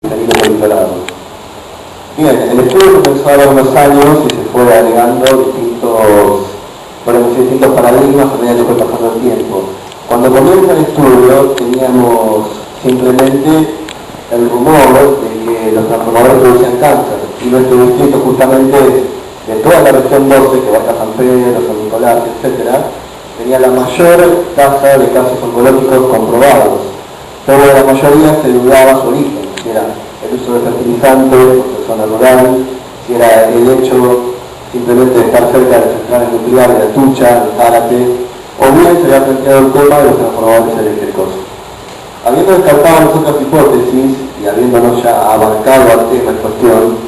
tenido monitorado. Bien, el estudio comenzó hace unos años y se fue agregando distintos paradigmas a medida que fue pasando el tiempo. Cuando comienza el estudio teníamos simplemente el rumor de que los transformadores producían cáncer, y nuestro distrito justamente de toda la región 12, que abarca San Pedro, San Nicolás, etc., tenía la mayor tasa de casos oncológicos comprobados, pero la mayoría se dudaba su origen, si era el uso de fertilizantes por zona rural, si era el hecho simplemente de estar cerca de centrales nucleares, de Atucha, de Zárate, o bien se había planteado el tema de los transformadores eléctricos. Habiendo descartado las otras hipótesis y habiéndonos ya abarcado al tema en cuestión,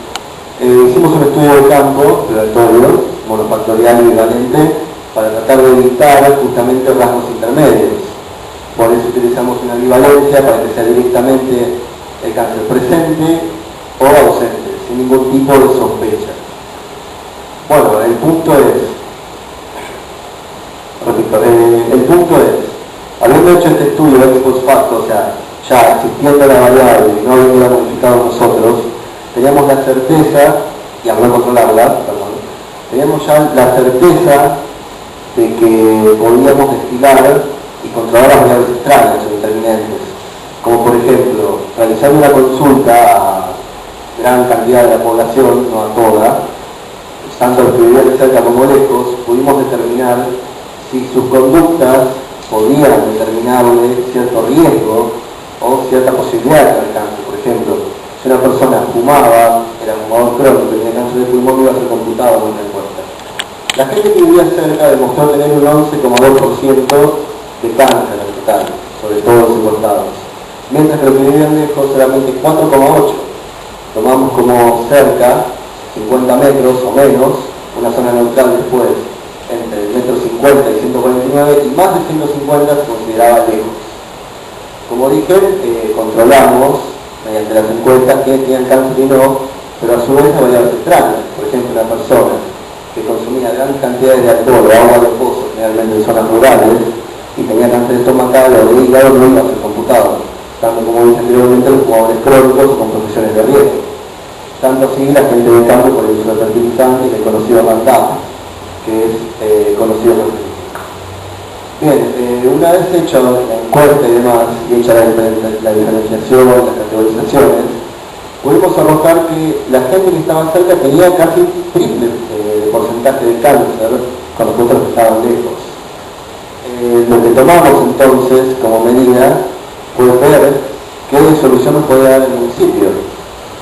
hicimos un estudio de campo, aleatorio, monofactorial y bivalente, para tratar de evitar justamente rasgos intermedios. Por eso utilizamos una bivalencia para que sea directamente el cáncer presente o ausente, sin ningún tipo de sospecha. Bueno, el punto es, habiendo hecho este estudio ex post facto, o sea, ya existiendo la variable y no habiéndola modificado nosotros, teníamos la certeza, y al no controlarla, teníamos ya la certeza de que podíamos destilar y controlar las variables extrañas o interminentes, como por ejemplo, realizar una consulta a gran cantidad de la población, no a toda, tanto los que vivían cerca como lejos, pudimos determinar si sus conductas podían determinarle cierto riesgo o cierta posibilidad de tener cáncer. Por ejemplo, si una persona fumaba, era fumador crónico, tenía cáncer de pulmón, iba a ser computado con una encuesta. La gente que vivía cerca demostró tener un 11,2% de cáncer en total, sobre todo los encuestados, mientras que los que vivían lejos solamente 4,8%. Tomamos como cerca 50 metros o menos, una zona neutral después entre el metro 50 y 149, y más de 150 se consideraba lejos. Como dije, controlamos mediante las encuestas que tenían cáncer y no, pero a su vez hay variables extrañas. Por ejemplo, una persona que consumía grandes cantidades de alcohol o agua de pozo, generalmente en zonas rurales, y tenía cáncer estomacal o de hígado, no iba a ser computado, tanto como dije anteriormente los jugadores crónicos o con profesiones de riesgo. Tanto así la gente de campo por el uso de fertilizantes, el conocido mandato, que es conocido por el. Bien, una vez hecha la encuesta y demás, y hecha la diferenciación, las categorizaciones, pudimos arrojar que la gente que estaba cerca tenía casi triple de porcentaje de cáncer con los otros que estaban lejos. Lo que tomamos entonces como medida fue ver qué soluciones podía dar el municipio,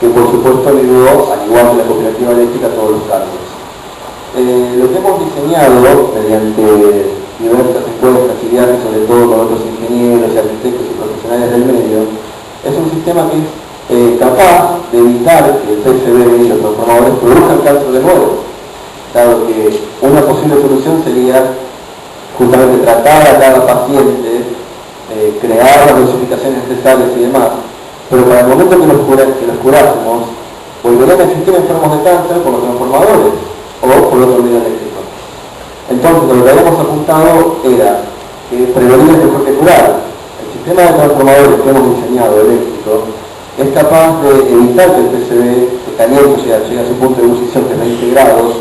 que por supuesto ayudó, al igual que la cooperativa eléctrica, a todos los casos. Lo que hemos diseñado mediante diversas encuestas y viajes, sobre todo con otros ingenieros y arquitectos y profesionales del medio, es un sistema que es capaz de evitar que el PCB y los transformadores produzcan cáncer de nuevo, dado que una posible solución sería justamente tratar a cada paciente, crear las dosificaciones necesarias y demás, pero para el momento que los curásemos, volverían a existir enfermos de cáncer por los transformadores o por otro medio eléctrico. Entonces, lo que habíamos apuntado era que prevenir es mejor que curar. El sistema de transformadores que hemos diseñado eléctrico es capaz de evitar que el PCB se caliente, llegue a su punto de ebullición, que es 20 grados,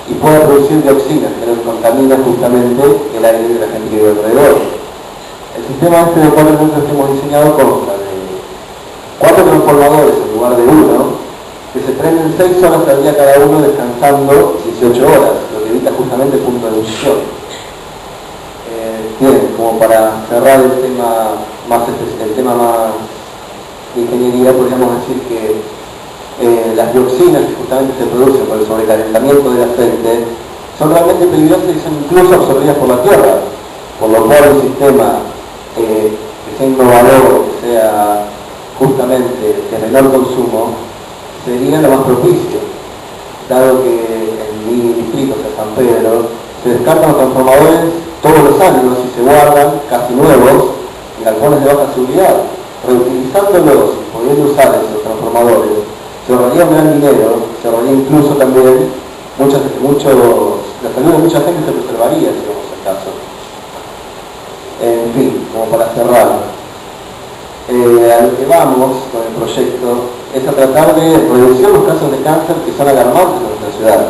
y pueda producir dioxinas que nos contamina justamente el aire de la gente que vive alrededor. El sistema este de 4 núcleos que hemos diseñado consta de 4 transformadores en lugar de 1, que se prenden 6 horas al día cada uno, descansando 18 horas, lo que evita justamente el punto de ebullición. Bien, como para cerrar el tema más de ingeniería, podríamos decir que las dioxinas que justamente se producen por el sobrecalentamiento del aceite son realmente peligrosas y son incluso absorbidas por la tierra, por lo cual un sistema que sea innovador, que sea justamente de menor consumo, sería lo más propicio, dado que en mi distrito, de San Pedro, se descartan los transformadores todos los años y se guardan casi nuevos en galpones de baja seguridad. Reutilizándolos y pudiendo usar esos transformadores, se ahorraría un gran dinero, se ahorraría incluso también la salud de mucha gente se preservaría, si vamos al caso. En fin, como para cerrar, a lo que vamos con el proyecto es a tratar de reducir los casos de cáncer que son alarmantes en nuestra ciudad.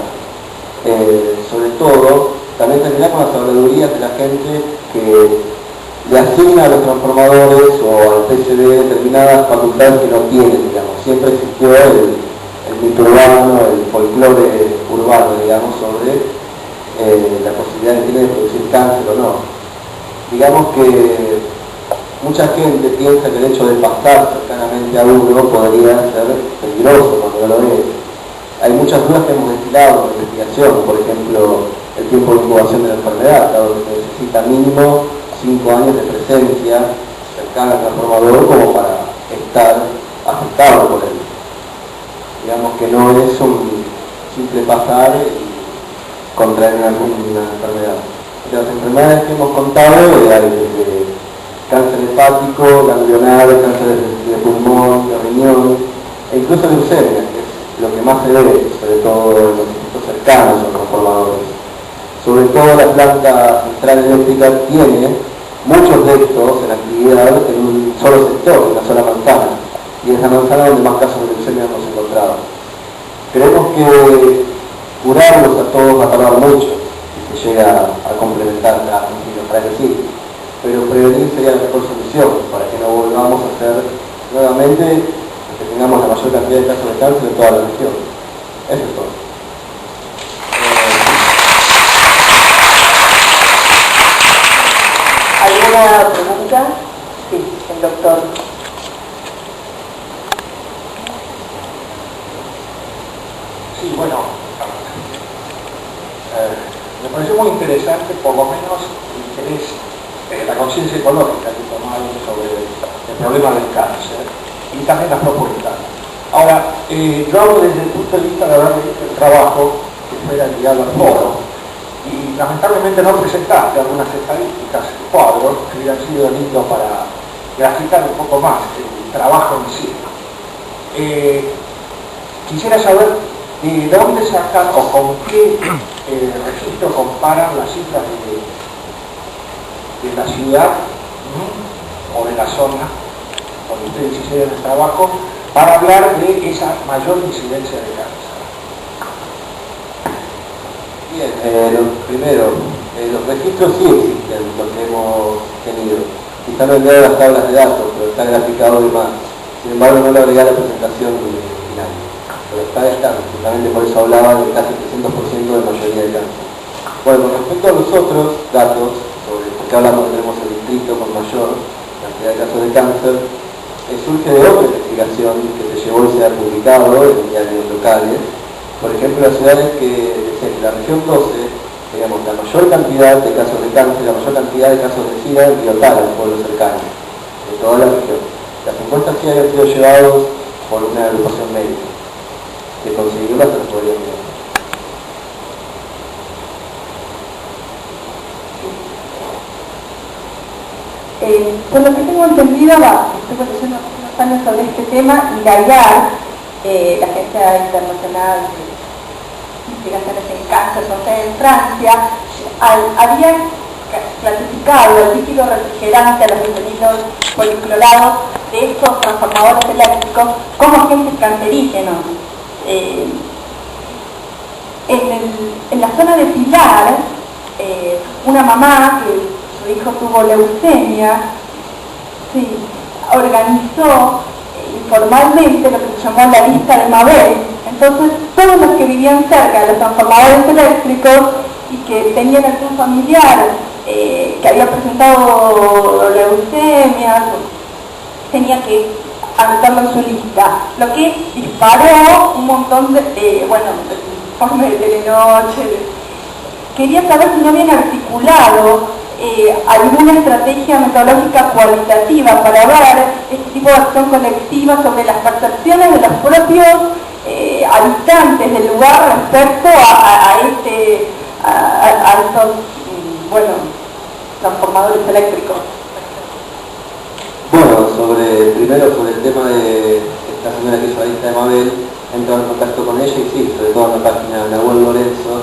Sobre todo, también terminar con las habladurías de la gente que le asigna a los transformadores o al PCB determinadas facultades que no tienen, digamos. Siempre existió el mito urbano, el folclore urbano, digamos, sobre la posibilidad que tiene de producir cáncer o no. Digamos que mucha gente piensa que el hecho de pasar cercanamente a uno podría ser peligroso cuando no lo es. Hay muchas dudas que hemos destilado en la investigación, por ejemplo, el tiempo de incubación de la enfermedad, dado que se necesita mínimo 5 años de presencia cercana al transformador como para estar afectado por él. Digamos que no es un simple pasar y contraer alguna enfermedad. De las enfermedades que hemos contado hay desde cáncer hepático, ganglionar, cáncer de pulmón, de riñón, e incluso leucemia, que es lo que más se ve, sobre todo en los institutos cercanos a los transformadores. Sobre todo la planta central eléctrica tiene muchos de estos en actividad en un solo sector, en una sola manzana, y es la manzana donde más casos de leucemia hemos encontrado. Creemos que curarlos a todos va a tardar mucho, si se llega a complementar a principio, para que sí, pero prevenir sería la mejor solución para que no volvamos a hacer nuevamente que tengamos la mayor cantidad de casos de cáncer en toda la región. Eso es todo. ¿Alguna pregunta? Sí, el doctor. Sí, bueno, me pareció muy interesante, por lo menos, el interés, la conciencia ecológica que tomaron sobre el problema del cáncer y también las propuestas. Ahora, yo hablo desde el punto de vista de haber visto el trabajo que fue enviado al foro y lamentablemente no presentaste algunas estadísticas, cuadros que hubieran sido lindos para graficar un poco más el trabajo en sí. Quisiera saber de dónde sacan o con qué registro comparan las cifras de la ciudad o de la zona donde ustedes hicieron el trabajo para hablar de esa mayor incidencia de cáncer. Bien, primero, los registros sí existen, los que hemos tenido. Quizá no he enviado las tablas de datos, pero está graficado de más. Sin embargo, no lo agregué a la presentación final. Pero está, justamente por eso hablaba de casi 300% de mayoría de cáncer. Bueno, con respecto a los otros datos, sobre por qué hablamos que tenemos el distrito con mayor cantidad de casos de cáncer, surge de otra investigación que se llevó y se ha publicado en diarios locales. Por ejemplo, las ciudades que, en la región 12, digamos, la mayor cantidad de casos de cáncer, la mayor cantidad de casos de SIDA en Riotala, en pueblos cercanos, de toda la región. Las encuestas sí habían sido llevados por una agrupación médica, que consiguió la transparencia. Por lo que tengo entendido, estuve leyendo unos años sobre este tema y la IAR, la Agencia Internacional de Investigaciones en Cáncer, con sede en Francia, había clasificado el líquido refrigerante a los bienvenidos policlorados de estos transformadores eléctricos como agentes cancerígenos. En la zona de Pilar, una mamá que su hijo tuvo leucemia, sí, organizó informalmente lo que se llamó la lista de Mabel. Entonces, todos los que vivían cerca de los transformadores eléctricos y que tenían algún familiar que había presentado leucemia, tenía que anotarlo en su lista, lo que disparó un montón de informes de Telenoche. Quería saber si no habían articulado alguna estrategia metodológica cualitativa para ver este tipo de acción colectiva sobre las percepciones de los propios habitantes del lugar respecto a estos transformadores eléctricos. Bueno, primero sobre el tema de esta señora que hizo la lista de Mabel, entró en contacto con ella y sí, sobre todo en la página de Nahuel Lorenzo,